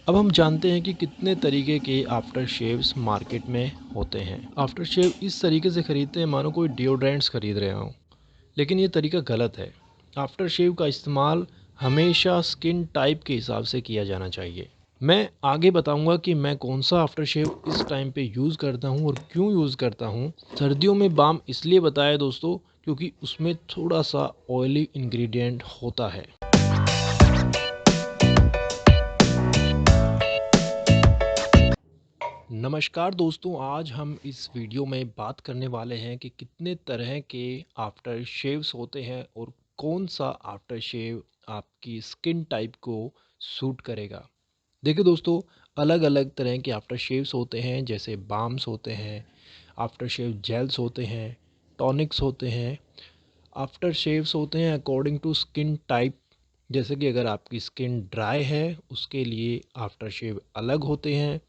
अब हम जानते हैं कि कितने तरीके के आफ्टर शेव्स मार्केट में होते हैं। आफ्टर शेव इस तरीके से खरीदते हैं मानो कोई डिओड्रेंट्स खरीद रहे हों, लेकिन ये तरीका गलत है। आफ्टर शेव का इस्तेमाल हमेशा स्किन टाइप के हिसाब से किया जाना चाहिए। मैं आगे बताऊंगा कि मैं कौन सा आफ्टर शेव इस टाइम पे यूज़ करता हूं और क्यों यूज़ करता हूं। सर्दियों में बाम इसलिए बताया दोस्तों, क्योंकि उसमें थोड़ा सा ऑयली इंग्रेडिएंट होता है। नमस्कार दोस्तों, आज हम इस वीडियो में बात करने वाले हैं कि कितने तरह के आफ्टर शेव्स होते हैं और कौन सा आफ्टर शेव आपकी स्किन टाइप को सूट करेगा। देखिए दोस्तों, अलग अलग तरह के आफ्टर शेव्स होते हैं, जैसे बाम्स होते हैं, आफ्टर शेव जेल्स होते हैं, टॉनिक्स होते हैं। आफ्टर शेव्स होते हैं अकॉर्डिंग टू स्किन टाइप। जैसे कि अगर आपकी स्किन ड्राई है उसके लिए आफ्टर शेव अलग होते हैं,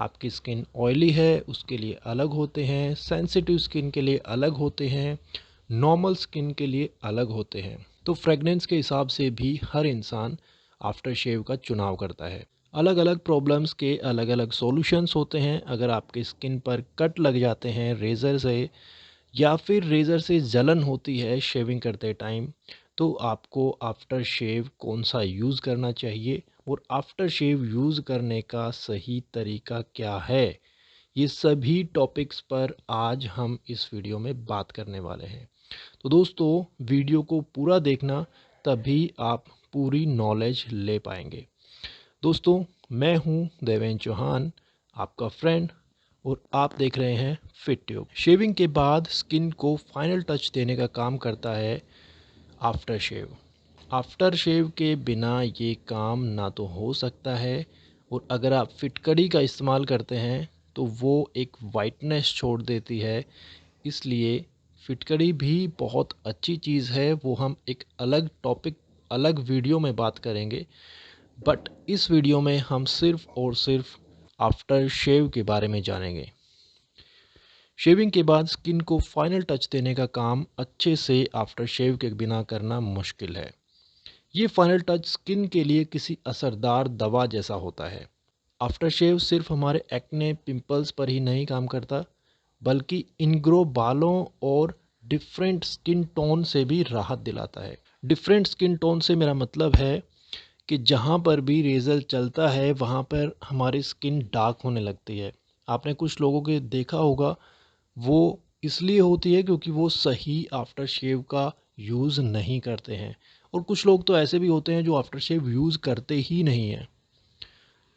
आपकी स्किन ऑयली है उसके लिए अलग होते हैं, सेंसिटिव स्किन के लिए अलग होते हैं, नॉर्मल स्किन के लिए अलग होते हैं। तो फ्रेगनेंस के हिसाब से भी हर इंसान आफ्टर शेव का चुनाव करता है। अलग अलग प्रॉब्लम्स के अलग अलग सॉल्यूशंस होते हैं। अगर आपके स्किन पर कट लग जाते हैं रेज़र से, या फिर रेज़र से जलन होती है शेविंग करते टाइम, तो आपको आफ्टर शेव कौन सा यूज़ करना चाहिए और आफ्टर शेव यूज़ करने का सही तरीका क्या है, ये सभी टॉपिक्स पर आज हम इस वीडियो में बात करने वाले हैं। तो दोस्तों, वीडियो को पूरा देखना, तभी आप पूरी नॉलेज ले पाएंगे। दोस्तों, मैं हूं देवेंद्र चौहान, आपका फ्रेंड, और आप देख रहे हैं फिट ट्यूब। शेविंग के बाद स्किन को फाइनल टच देने का काम करता है आफ्टर शेव। आफ्टर शेव के बिना ये काम ना तो हो सकता है, और अगर आप फिटकड़ी का इस्तेमाल करते हैं तो वो एक वाइटनेस छोड़ देती है। इसलिए फिटकड़ी भी बहुत अच्छी चीज़ है, वो हम एक अलग टॉपिक, अलग वीडियो में बात करेंगे। बट इस वीडियो में हम सिर्फ और सिर्फ आफ्टर शेव के बारे में जानेंगे। शेविंग के बाद स्किन को फाइनल टच देने का काम अच्छे से आफ्टर शेव के बिना करना मुश्किल है। ये फाइनल टच स्किन के लिए किसी असरदार दवा जैसा होता है। आफ्टर शेव सिर्फ हमारे एक्ने पिंपल्स पर ही नहीं काम करता, बल्कि इनग्रो बालों और डिफरेंट स्किन टोन से भी राहत दिलाता है। डिफरेंट स्किन टोन से मेरा मतलब है कि जहाँ पर भी रेज़र चलता है वहाँ पर हमारी स्किन डार्क होने लगती है। आपने कुछ लोगों के देखा होगा, वो इसलिए होती है क्योंकि वो सही आफ्टर शेव का यूज़ नहीं करते हैं। और कुछ लोग तो ऐसे भी होते हैं जो आफ्टर शेव यूज़ करते ही नहीं हैं।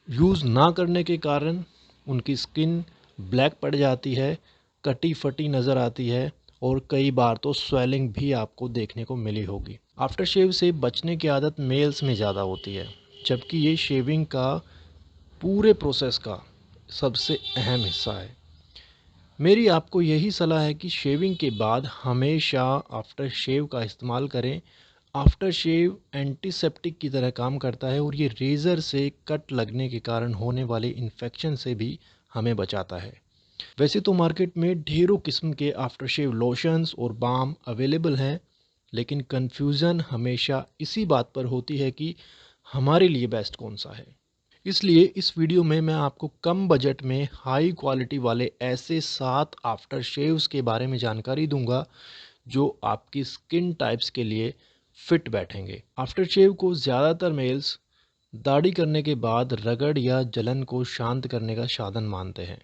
यूज़ ना करने के कारण उनकी स्किन ब्लैक पड़ जाती है, कटी फटी नज़र आती है, और कई बार तो स्वेलिंग भी आपको देखने को मिली होगी। आफ्टर शेव से बचने की आदत मेल्स में ज़्यादा होती है, जबकि ये शेविंग का पूरे प्रोसेस का सबसे अहम हिस्सा है। मेरी आपको यही सलाह है कि शेविंग के बाद हमेशा आफ्टर शेव का इस्तेमाल करें। आफ्टर शेव एंटीसेप्टिक की तरह काम करता है और ये रेज़र से कट लगने के कारण होने वाले इन्फेक्शन से भी हमें बचाता है। वैसे तो मार्केट में ढेरों किस्म के आफ्टर शेव लोशंस और बाम अवेलेबल हैं, लेकिन कन्फ्यूज़न हमेशा इसी बात पर होती है कि हमारे लिए बेस्ट कौन सा है। इसलिए इस वीडियो में मैं आपको कम बजट में हाई क्वालिटी वाले ऐसे 7 आफ्टर शेव्स के बारे में जानकारी दूंगा जो आपकी स्किन टाइप्स के लिए फिट बैठेंगे। आफ्टर शेव को ज़्यादातर मेल्स दाढ़ी करने के बाद रगड़ या जलन को शांत करने का साधन मानते हैं।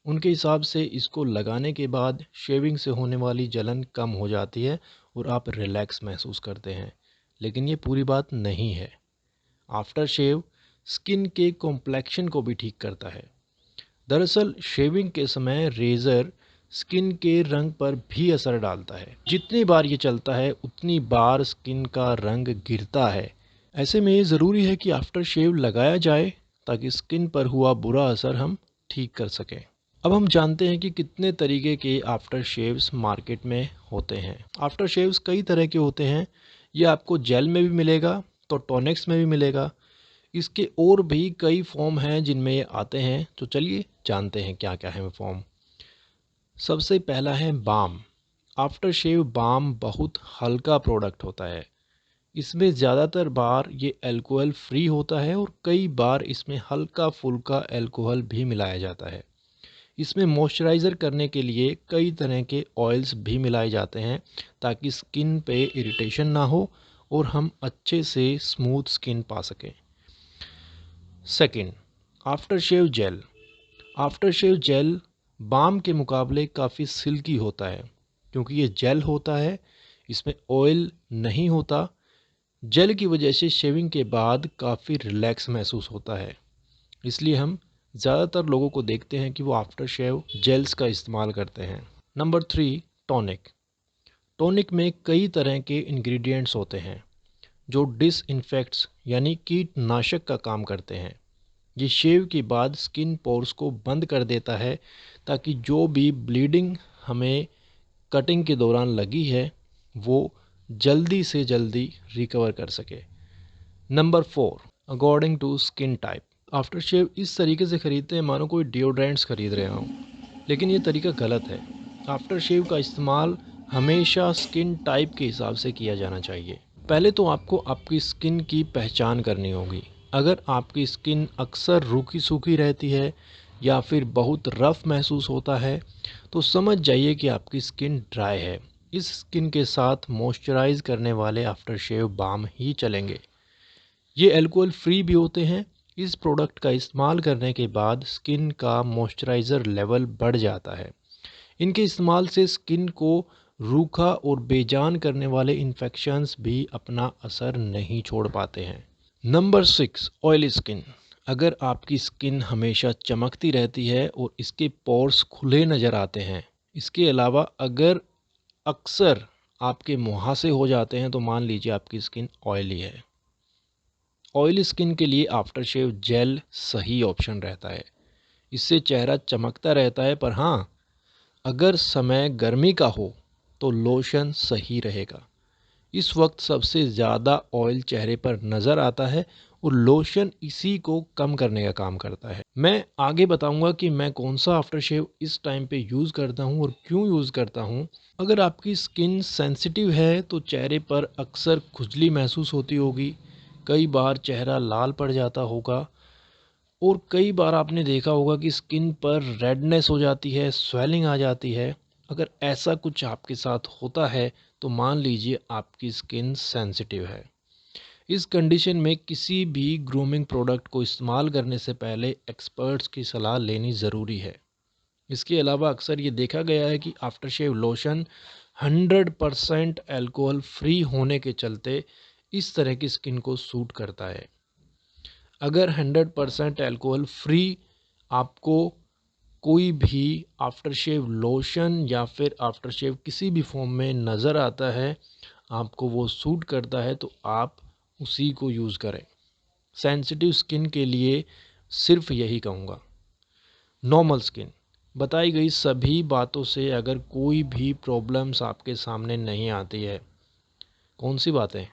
उनके हिसाब से इसको लगाने के बाद शेविंग से होने वाली जलन कम हो जाती है और आप रिलैक्स महसूस करते हैं। लेकिन ये पूरी बात नहीं है। आफ्टर शेव स्किन के कॉम्प्लेक्शन को भी ठीक करता है। दरअसल शेविंग के समय रेज़र स्किन के रंग पर भी असर डालता है। जितनी बार ये चलता है उतनी बार स्किन का रंग गिरता है। ऐसे में ज़रूरी है कि आफ्टर शेव लगाया जाए ताकि स्किन पर हुआ बुरा असर हम ठीक कर सकें। अब हम जानते हैं कि कितने तरीके के आफ्टर शेव्स मार्केट में होते हैं। आफ्टर शेव्स कई तरह के होते हैं। ये आपको जेल में भी मिलेगा, तो टॉनिक्स में भी मिलेगा। इसके और भी कई फॉर्म हैं जिनमें ये आते हैं, तो चलिए जानते हैं क्या क्या है वो फॉर्म। सबसे पहला है बाम। आफ्टर शेव बाम बहुत हल्का प्रोडक्ट होता है। इसमें ज़्यादातर बार ये अल्कोहल फ्री होता है और कई बार इसमें हल्का फुल्का अल्कोहल भी मिलाया जाता है। इसमें मॉइस्चराइज़र करने के लिए कई तरह के ऑयल्स भी मिलाए जाते हैं ताकि स्किन पे इरिटेशन ना हो और हम अच्छे से स्मूथ स्किन पा सकें। Second, after shave gel. After shave gel balm के मुकाबले काफ़ी सिल्की होता है क्योंकि ये जेल होता है, इसमें ऑयल नहीं होता। जेल की वजह से शेविंग के बाद काफ़ी रिलैक्स महसूस होता है, इसलिए हम ज़्यादातर लोगों को देखते हैं कि वो आफ्टर शेव जेल्स का इस्तेमाल करते हैं। Number 3, tonic. टॉनिक में कई तरह के इंग्रेडिएंट्स होते हैं जो डिसइंफेक्ट्स यानी कीटनाशक का काम करते हैं। ये शेव के बाद स्किन पोर्स को बंद कर देता है ताकि जो भी ब्लीडिंग हमें कटिंग के दौरान लगी है वो जल्दी से जल्दी रिकवर कर सके। Number 4, according to skin type. After shave इस तरीके से ख़रीदते हैं मानो कोई डिओड्रेंट्स ख़रीद रहे हों, लेकिन ये तरीका गलत है। आफ्टर शेव का इस्तेमाल हमेशा स्किन टाइप के हिसाब से किया जाना चाहिए। पहले तो आपको आपकी स्किन की पहचान करनी होगी। अगर आपकी स्किन अक्सर रूखी सूखी रहती है या फिर बहुत रफ़ महसूस होता है तो समझ जाइए कि आपकी स्किन ड्राई है। इस स्किन के साथ मॉइस्चराइज़ करने वाले आफ्टर शेव बाम ही चलेंगे। ये अल्कोहल फ्री भी होते हैं। इस प्रोडक्ट का इस्तेमाल करने के बाद स्किन का मॉइस्चराइज़र लेवल बढ़ जाता है। इनके इस्तेमाल से स्किन को रूखा और बेजान करने वाले इन्फेक्शंस भी अपना असर नहीं छोड़ पाते हैं। Number 6, oily skin. अगर आपकी स्किन हमेशा चमकती रहती है और इसके पोर्स खुले नज़र आते हैं, इसके अलावा अगर अक्सर आपके मुहासे हो जाते हैं तो मान लीजिए आपकी स्किन ऑयली है। ऑयली स्किन के लिए आफ्टर शेव जेल सही ऑप्शन रहता है। इससे चेहरा चमकता रहता है, पर हाँ, अगर समय गर्मी का हो तो लोशन सही रहेगा। इस वक्त सबसे ज़्यादा ऑयल चेहरे पर नज़र आता है और लोशन इसी को कम करने का काम करता है। मैं आगे बताऊंगा कि मैं कौन सा आफ्टर शेव इस टाइम पे यूज़ करता हूं और क्यों यूज़ करता हूं। अगर आपकी स्किन सेंसिटिव है तो चेहरे पर अक्सर खुजली महसूस होती होगी, कई बार चेहरा लाल पड़ जाता होगा और कई बार आपने देखा होगा कि स्किन पर रेडनेस हो जाती है, स्वेलिंग आ जाती है। अगर ऐसा कुछ आपके साथ होता है तो मान लीजिए आपकी स्किन सेंसिटिव है। इस कंडीशन में किसी भी ग्रूमिंग प्रोडक्ट को इस्तेमाल करने से पहले एक्सपर्ट्स की सलाह लेनी ज़रूरी है। इसके अलावा अक्सर ये देखा गया है कि after shave lotion 100% alcohol free होने के चलते इस तरह की स्किन को सूट करता है। अगर 100% अल्कोहल फ्री आपको कोई भी आफ्टर शेव लोशन या फिर आफ्टर शेव किसी भी फॉर्म में नज़र आता है, आपको वो सूट करता है, तो आप उसी को यूज़ करें। सेंसिटिव स्किन के लिए सिर्फ यही कहूँगा। नॉर्मल स्किन, बताई गई सभी बातों से अगर कोई भी प्रॉब्लम्स आपके सामने नहीं आती है, कौन सी बातें?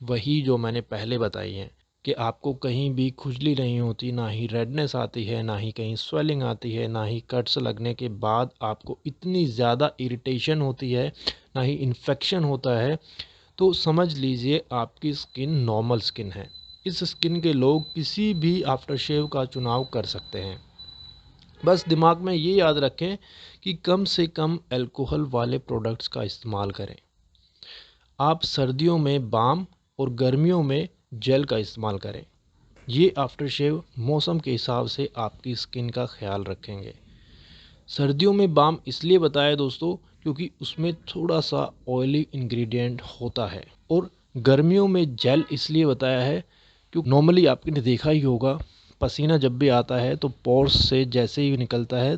वही जो मैंने पहले बताई हैं कि आपको कहीं भी खुजली नहीं होती, ना ही रेडनेस आती है, ना ही कहीं स्वेलिंग आती है, ना ही कट्स लगने के बाद आपको इतनी ज़्यादा इरिटेशन होती है, ना ही इन्फेक्शन होता है, तो समझ लीजिए आपकी स्किन नॉर्मल स्किन है। इस स्किन के लोग किसी भी आफ्टर शेव का चुनाव कर सकते हैं। बस दिमाग में ये याद रखें कि कम से कम अल्कोहल वाले प्रोडक्ट्स का इस्तेमाल करें। आप सर्दियों में बाम और गर्मियों में जेल का इस्तेमाल करें। ये आफ्टर शेव मौसम के हिसाब से आपकी स्किन का ख्याल रखेंगे। सर्दियों में बाम इसलिए बताया दोस्तों क्योंकि उसमें थोड़ा सा ऑयली इंग्रेडिएंट होता है, और गर्मियों में जेल इसलिए बताया है क्योंकि नॉर्मली आपने देखा ही होगा, पसीना जब भी आता है तो पोर्स से जैसे ही निकलता है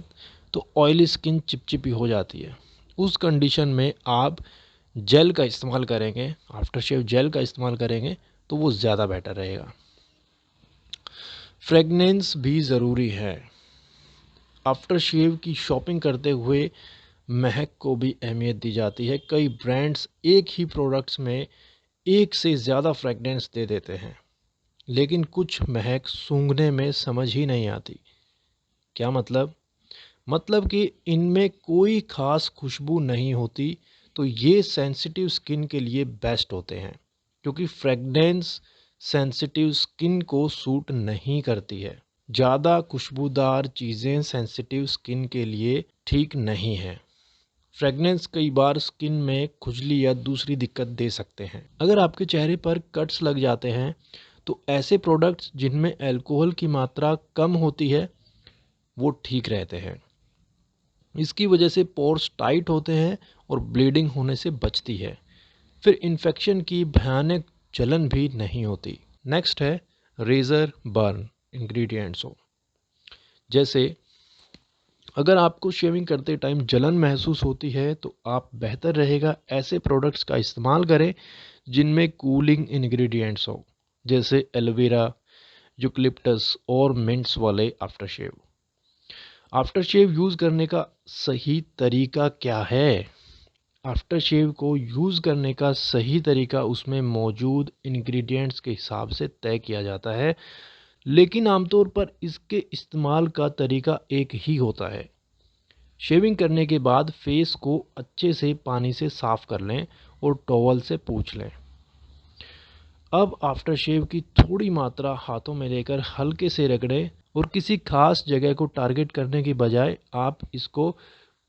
तो ऑयली स्किन चिपचिपी हो जाती है। उस कंडीशन में आप जेल का इस्तेमाल करेंगे, आफ्टर शेव जेल का इस्तेमाल करेंगे तो वो ज़्यादा बेटर रहेगा। फ्रेगनेंस भी ज़रूरी है। आफ्टर शेव की शॉपिंग करते हुए महक को भी अहमियत दी जाती है। कई ब्रांड्स एक ही प्रोडक्ट्स में एक से ज़्यादा फ्रेगनेंस दे देते हैं, लेकिन कुछ महक सूंघने में समझ ही नहीं आती। क्या मतलब? मतलब कि इनमें कोई ख़ास खुशबू नहीं होती, तो ये सेंसिटिव स्किन के लिए बेस्ट होते हैं क्योंकि फ्रेगनेंस सेंसिटिव स्किन को सूट नहीं करती है। ज़्यादा खुशबूदार चीज़ें सेंसिटिव स्किन के लिए ठीक नहीं है। फ्रेगनेंस कई बार स्किन में खुजली या दूसरी दिक्कत दे सकते हैं। अगर आपके चेहरे पर कट्स लग जाते हैं तो ऐसे प्रोडक्ट्स जिनमें अल्कोहल की मात्रा कम होती है वो ठीक रहते हैं। इसकी वजह से पोर्स टाइट होते हैं और ब्लीडिंग होने से बचती है। फिर इन्फेक्शन की भयानक जलन भी नहीं होती। नेक्स्ट है रेज़र बर्न इंग्रेडिएंट्स हो, जैसे अगर आपको शेविंग करते टाइम जलन महसूस होती है तो आप बेहतर रहेगा ऐसे प्रोडक्ट्स का इस्तेमाल करें जिनमें कूलिंग इंग्रेडिएंट्स हो, जैसे एलोवेरा, यूकलिप्टस और मिंट्स वाले after shave. After shave use करने का सही तरीका क्या है? आफ्टर शेव को यूज़ करने का सही तरीका उसमें मौजूद इंग्रेडिएंट्स के हिसाब से तय किया जाता है, लेकिन आमतौर पर इसके इस्तेमाल का तरीका एक ही होता है। शेविंग करने के बाद फेस को अच्छे से पानी से साफ़ कर लें और टॉवल से पोंछ लें। अब आफ्टर शेव की थोड़ी मात्रा हाथों में लेकर हल्के से रगड़ें और किसी खास जगह को टारगेट करने की बजाय आप इसको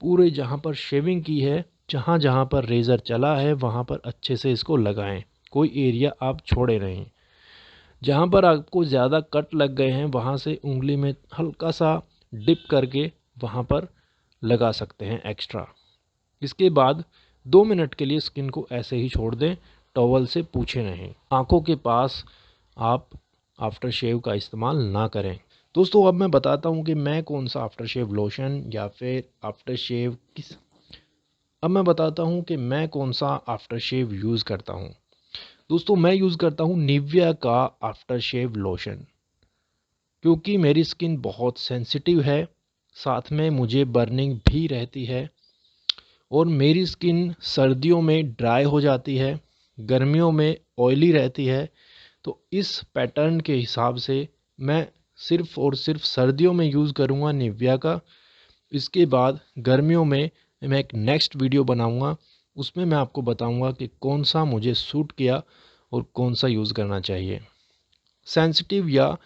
पूरे जहाँ पर शेविंग की है, जहाँ जहाँ पर रेज़र चला है वहाँ पर अच्छे से इसको लगाएं। कोई एरिया आप छोड़े नहीं। जहाँ पर आपको ज़्यादा कट लग गए हैं वहाँ से उंगली में हल्का सा डिप करके वहाँ पर लगा सकते हैं एक्स्ट्रा। इसके बाद 2 मिनट के लिए स्किन को ऐसे ही छोड़ दें, टॉवल से पोंछें नहीं। आँखों के पास आप आफ्टर शेव का इस्तेमाल ना करें। दोस्तों अब मैं बताता हूँ कि मैं कौन सा आफ्टर शेव लोशन या फिर आफ्टर शेव अब मैं बताता हूँ कि मैं कौन सा आफ्टर शेव यूज़ करता हूँ। दोस्तों मैं यूज़ करता हूँ निविया का आफ्टर शेव लोशन, क्योंकि मेरी स्किन बहुत सेंसिटिव है, साथ में मुझे बर्निंग भी रहती है और मेरी स्किन सर्दियों में ड्राई हो जाती है, गर्मियों में ऑयली रहती है। तो इस पैटर्न के हिसाब से मैं सिर्फ़ और सिर्फ सर्दियों में यूज़ करूँगा निविया का। इसके बाद गर्मियों में मैं एक नेक्स्ट वीडियो बनाऊँगा, उसमें मैं आपको बताऊँगा कि कौन सा मुझे सूट किया और कौन सा यूज़ करना चाहिए। सेंसिटिव या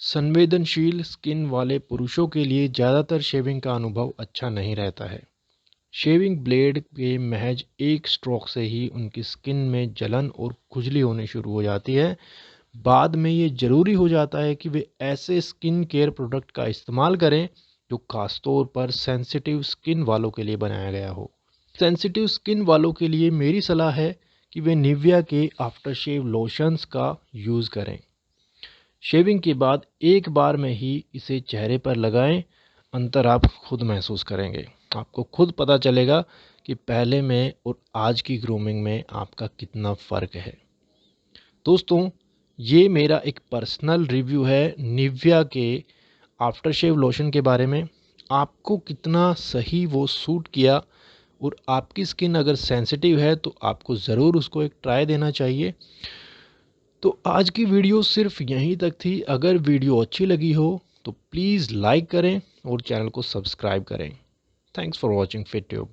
संवेदनशील स्किन वाले पुरुषों के लिए ज़्यादातर शेविंग का अनुभव अच्छा नहीं रहता है। शेविंग ब्लेड के महज एक स्ट्रोक से ही उनकी स्किन में जलन और खुजली होनी शुरू हो जाती है। बाद में ये ज़रूरी हो जाता है कि वे ऐसे स्किन केयर प्रोडक्ट का इस्तेमाल करें जो खासतौर पर सेंसिटिव स्किन वालों के लिए बनाया गया हो। सेंसिटिव स्किन वालों के लिए मेरी सलाह है कि वे निविया के आफ्टर शेव लोशंस का यूज़ करें। शेविंग के बाद एक बार में ही इसे चेहरे पर लगाएं। अंतर आप खुद महसूस करेंगे। आपको खुद पता चलेगा कि पहले में और आज की ग्रूमिंग में आपका कितना फ़र्क है। दोस्तों ये मेरा एक पर्सनल रिव्यू है निविया के आफ्टर शेव लोशन के बारे में। आपको कितना सही वो सूट किया और आपकी स्किन अगर सेंसिटिव है तो आपको ज़रूर उसको एक ट्राई देना चाहिए। तो आज की वीडियो सिर्फ यहीं तक थी। अगर वीडियो अच्छी लगी हो तो प्लीज़ लाइक करें और चैनल को सब्सक्राइब करें। Thanks for watching fit tube.